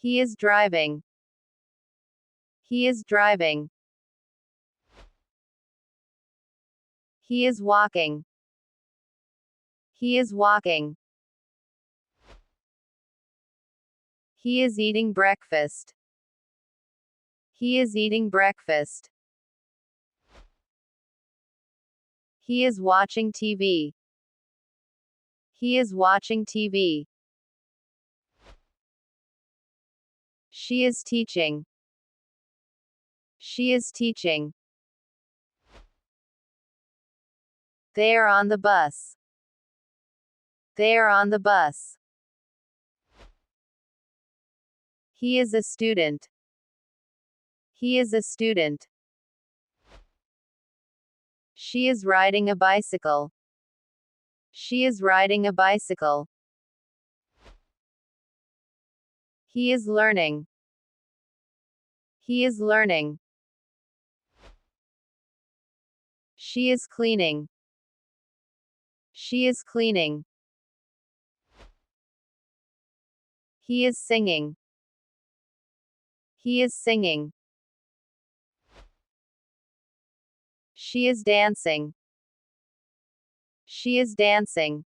He is driving. He is driving. He is walking. He is walking. He is eating breakfast. He is eating breakfast. He is watching TV. He is watching TV. She is teaching. She is teaching. They are on the bus. They are on the bus. He is a student. He is a student. She is riding a bicycle. She is riding a bicycle. He is learning. He is learning. She is cleaning. She is cleaning. He is singing. He is singing. She is dancing. She is dancing.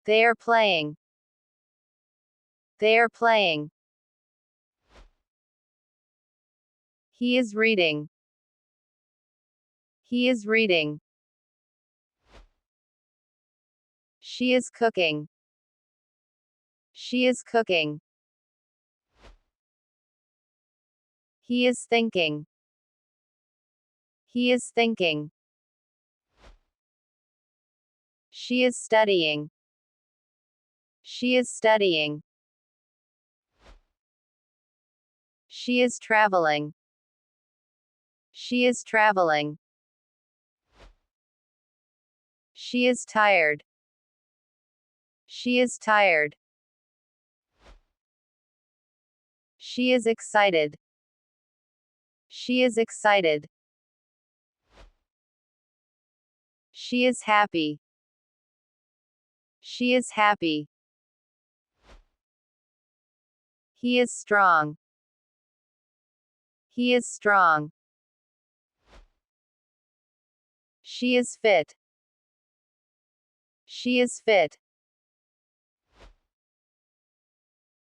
They are playing. They are playing. He is reading. He is reading. She is cooking. She is cooking. He is thinking. He is thinking. She is studying. She is studying. She is traveling. She is traveling. She is tired. She is tired. She is excited. She is excited. She is happy. She is happy. He is strong. He is strong. She is fit. She is fit.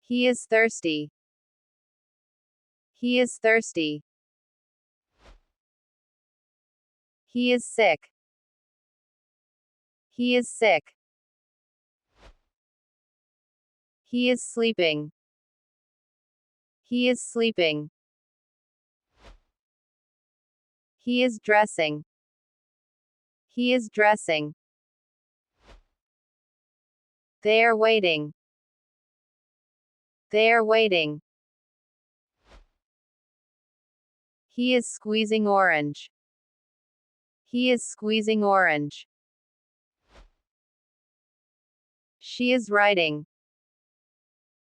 He is thirsty. He is thirsty. He is sick. He is sick. He is sleeping. He is sleeping. He is dressing. He is dressing. They are waiting. They are waiting. He is squeezing orange. He is squeezing orange. She is writing.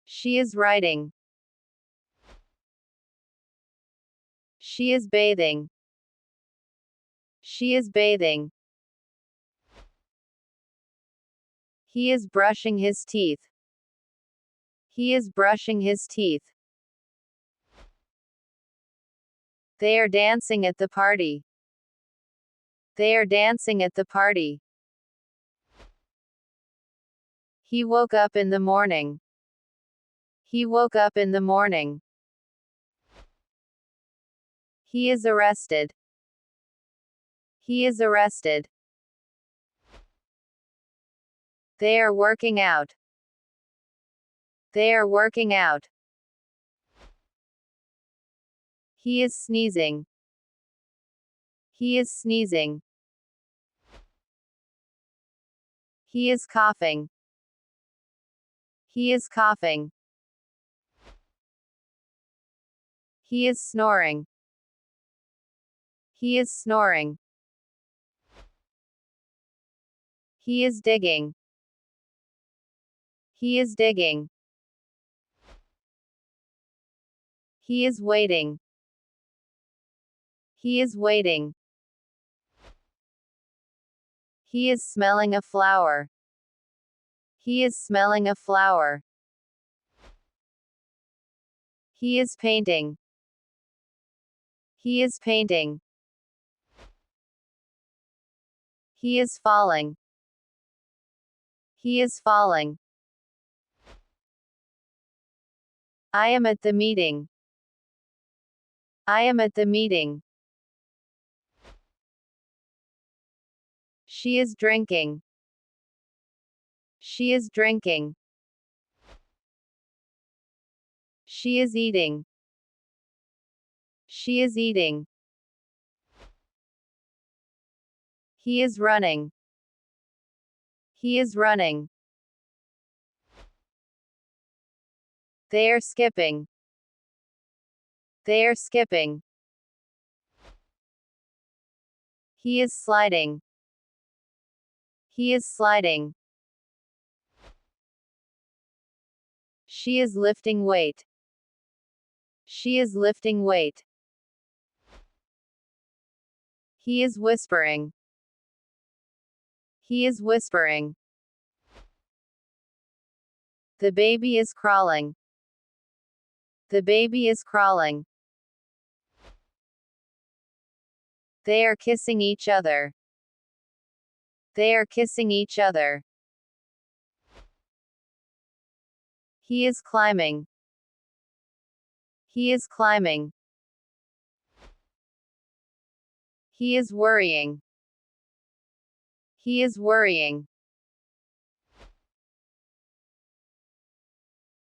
She is writing. She is bathing. She is bathing. He is brushing his teeth. He is brushing his teeth. They are dancing at the party. They are dancing at the party. He woke up in the morning. He woke up in the morning. He is arrested. He is arrested. They are working out. They are working out. He is sneezing. He is sneezing. He is coughing. He is coughing. He is snoring. He is snoring. He is digging. He is digging. He is waiting. He is waiting. He is smelling a flower. He is smelling a flower. He is painting. He is painting. He is falling. He is falling. I am at the meeting. I am at the meeting. She is drinking. She is drinking. She is eating. She is eating. He is running. He is running. They are skipping. They are skipping. He is sliding. He is sliding. She is lifting weight. She is lifting weight. He is whispering. He is whispering. The baby is crawling. The baby is crawling. They are kissing each other. They are kissing each other. He is climbing. He is climbing. He is worrying. He is worrying.